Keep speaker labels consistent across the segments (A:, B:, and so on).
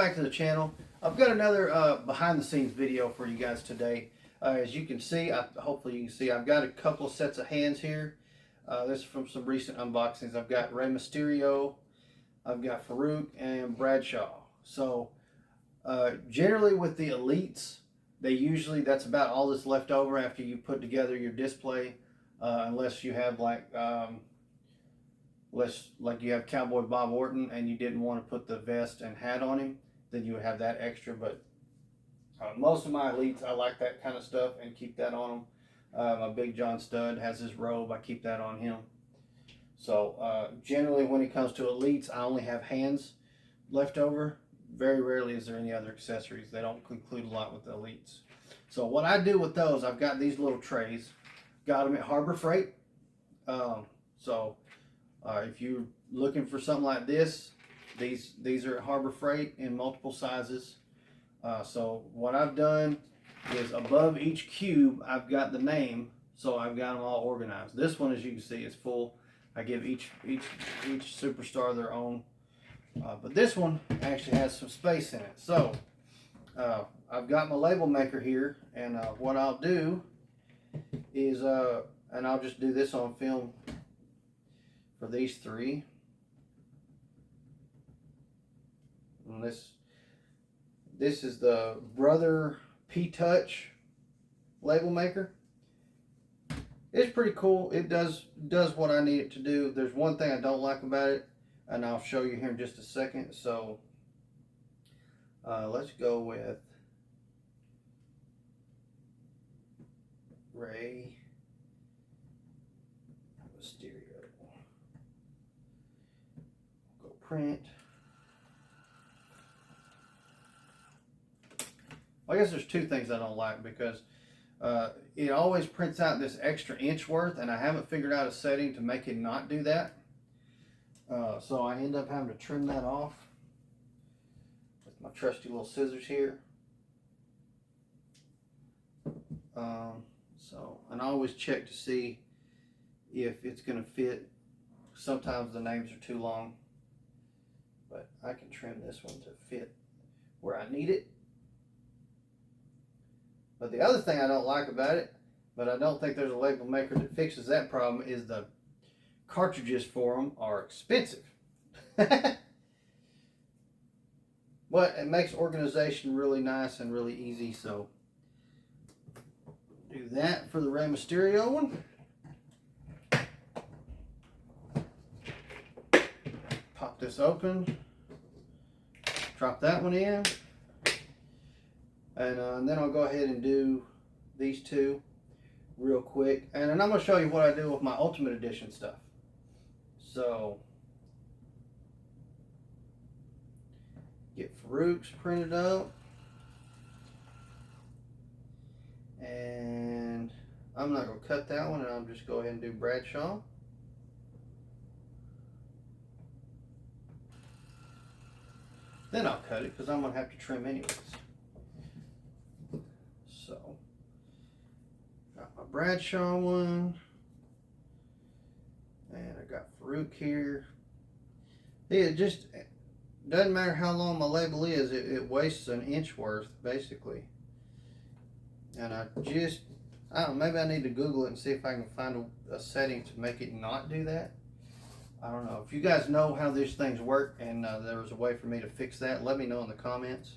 A: back to the channel. I've got another behind the scenes video for you guys today. As you can see, hopefully you can see, I've got a couple of sets of hands here. This is from some recent unboxings. I've got Rey Mysterio, I've got Farouk, and Bradshaw. So generally with the elites, that's about all that's left over after you put together your display, unless you have like you have Cowboy Bob Orton and you didn't want to put the vest and hat on him, then you would have that extra. But most of my elites, I like that kind of stuff and keep that on them. My Big John Stud has his robe, I keep that on him. So generally when it comes to elites, I only have hands left over. Very rarely is there any other accessories. They don't include a lot with the elites. So what I do with those, I've got these little trays. Got them at Harbor Freight. If you're looking for something like this, these are at Harbor Freight in multiple sizes. So what I've done is above each cube, I've got the name, so I've got them all organized. This one, as you can see, is full. I give each superstar their own. But this one actually has some space in it. So I've got my label maker here, and what I'll do is, and I'll just do this on film for these three. And this is the Brother P-Touch label maker. It's pretty cool. It does what I need it to do. There's one thing I don't like about it, and I'll show you here in just a second. So let's go with Rey Mysterio. Go print. Well, I guess there's two things I don't like, because it always prints out this extra inch worth, and I haven't figured out a setting to make it not do that. So I end up having to trim that off with my trusty little scissors here. And I always check to see if it's going to fit. Sometimes the names are too long, but I can trim this one to fit where I need it. But the other thing I don't like about it, but I don't think there's a label maker that fixes that problem, is the cartridges for them are expensive. But it makes organization really nice and really easy. So do that for the Rey Mysterio one. Pop this open. Drop that one in. And then I'll go ahead and do these two real quick. And then I'm going to show you what I do with my Ultimate Edition stuff. So, get Farouk's printed up. And I'm not going to cut that one, and I'll just go ahead and do Bradshaw. Then I'll cut it, because I'm going to have to trim anyways. So, got my Bradshaw one. And I got Farouk here. It just doesn't matter how long my label is, it wastes an inch worth, basically. And I don't know, maybe I need to Google it and see if I can find a setting to make it not do that. I don't know. If you guys know how these things work and there was a way for me to fix that, let me know in the comments.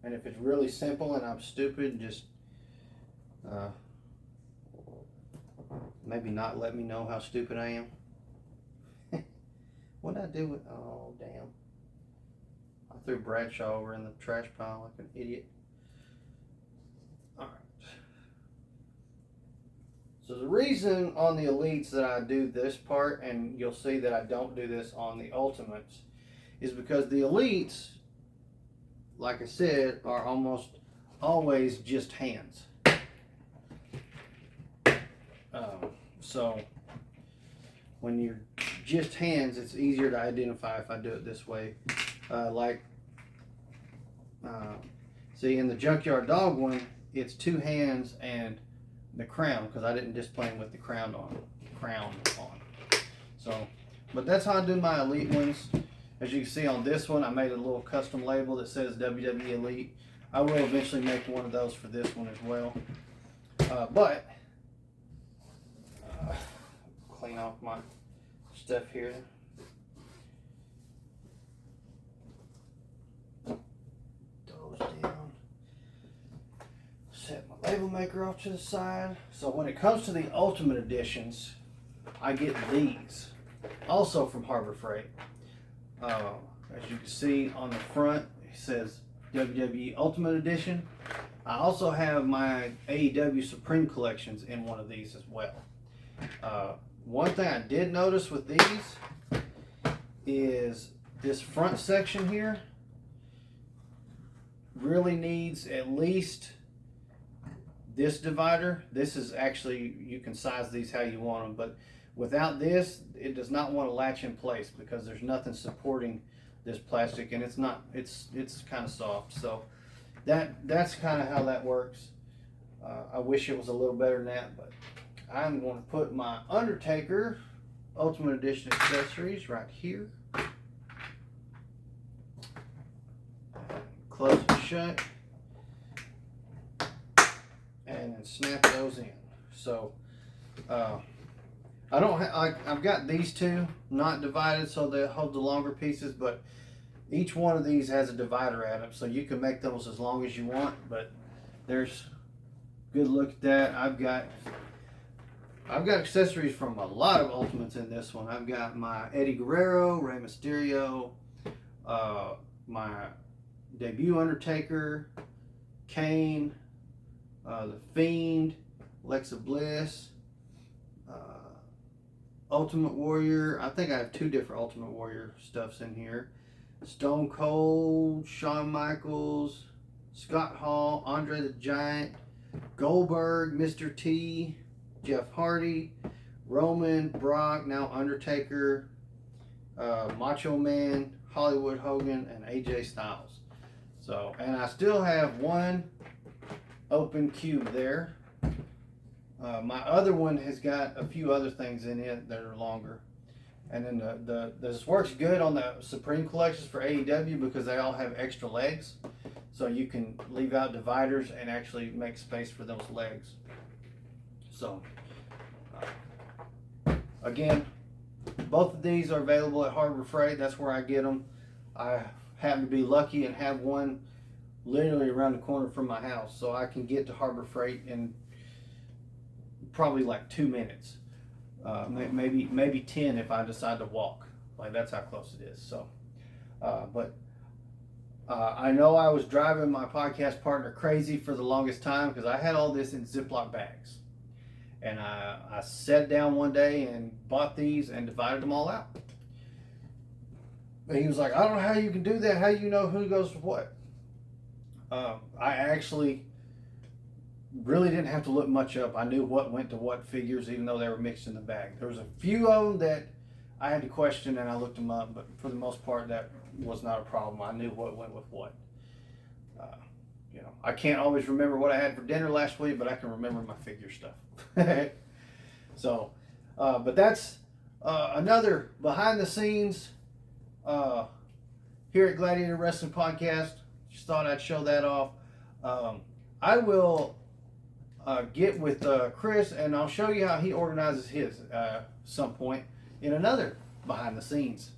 A: And if it's really simple and I'm stupid, just maybe not let me know how stupid I am. What did I do with, oh damn. I threw Bradshaw over in the trash pile like an idiot. Alright. So the reason on the elites that I do this part, and you'll see that I don't do this on the ultimates, is because the elites, like I said, are almost always just hands. So when you're just hands, it's easier to identify if I do it this way. See, in the Junkyard Dog one, it's two hands and the crown, because I didn't display them with the crown on. So, but that's how I do my Elite ones. As you can see on this one, I made a little custom label that says WWE Elite. I will eventually make one of those for this one as well. Clean off my stuff here. Those down. Set my label maker off to the side. So when it comes to the Ultimate Editions, I get these, also from Harbor Freight. As you can see on the front, it says WWE Ultimate Edition. I also have my AEW Supreme collections in one of these as well. One thing I did notice with these is this front section here really needs at least this divider. This is actually, you can size these how you want them, but without this, it does not want to latch in place because there's nothing supporting this plastic, and it's kind of soft. So that's kind of how that works. I wish it was a little better than that, but I'm going to put my Undertaker Ultimate Edition accessories right here. Close it shut, and then snap those in. So I've got these two not divided so they hold the longer pieces, but each one of these has a divider at them, so you can make those as long as you want. But there's good look at that. I've got accessories from a lot of Ultimates in this one. I've got my Eddie Guerrero, Rey Mysterio, my debut Undertaker, Kane, the Fiend, Alexa Bliss, Ultimate Warrior. I think I have 2 different Ultimate Warrior stuffs in here. Stone Cold, Shawn Michaels, Scott Hall, Andre the Giant, Goldberg, Mr. T, Jeff Hardy, Roman, Brock, now Undertaker, Macho Man, Hollywood Hogan, and AJ Styles. So, and I still have one open cube there. My other one has got a few other things in it that are longer. And then this works good on the Supreme collections for AEW because they all have extra legs. So you can leave out dividers and actually make space for those legs. So, again, both of these are available at Harbor Freight. That's where I get them. I happen to be lucky and have one literally around the corner from my house. So I can get to Harbor Freight in probably like 2 minutes. Maybe 10 if I decide to walk. Like, that's how close it is. So, I know I was driving my podcast partner crazy for the longest time because I had all this in Ziploc bags. And I sat down one day and bought these and divided them all out. And he was like, I don't know how you can do that. How do you know who goes to what? I actually really didn't have to look much up. I knew what went to what figures, even though they were mixed in the bag. There was a few of them that I had to question, and I looked them up, but for the most part, that was not a problem. I knew what went with what. You know, I can't always remember what I had for dinner last week, but I can remember my figure stuff. So, but that's another behind the scenes here at Gladiator Wrestling Podcast. Just thought I'd show that off. I will get with Chris, and I'll show you how he organizes his some point in another behind the scenes.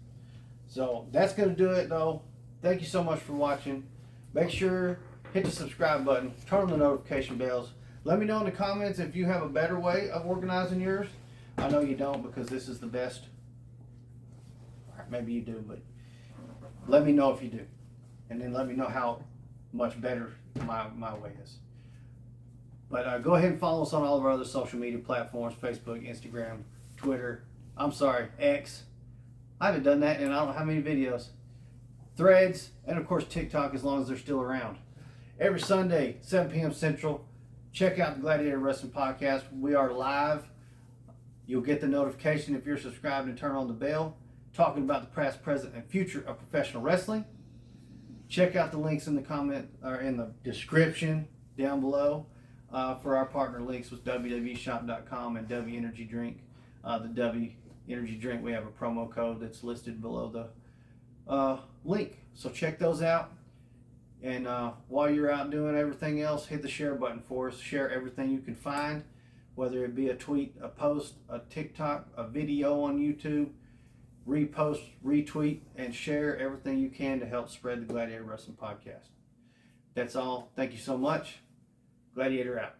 A: So that's going to do it, though. Thank you so much for watching. Make sure hit the subscribe button, turn on the notification bells. Let me know in the comments if you have a better way of organizing yours. I know you don't, because this is the best. Or maybe you do, but let me know if you do. And then let me know how much better my way is. But go ahead and follow us on all of our other social media platforms: Facebook, Instagram, Twitter. I'm sorry, X. I haven't done that in I don't know how many videos. Threads, and of course TikTok, as long as they're still around. Every Sunday, 7 p.m. Central, check out the Gladiator Wrestling Podcast. We are live. You'll get the notification if you're subscribed and turn on the bell, talking about the past, present, and future of professional wrestling. Check out the links in the comment or in the description down below. for our partner links with www.shop.com and W Energy Drink. The W Energy Drink, we have a promo code that's listed below the link. So check those out. And while you're out doing everything else, hit the share button for us. Share everything you can find, whether it be a tweet, a post, a TikTok, a video on YouTube. Repost, retweet, and share everything you can to help spread the Gladiator Wrestling Podcast. That's all. Thank you so much. Gladiator out.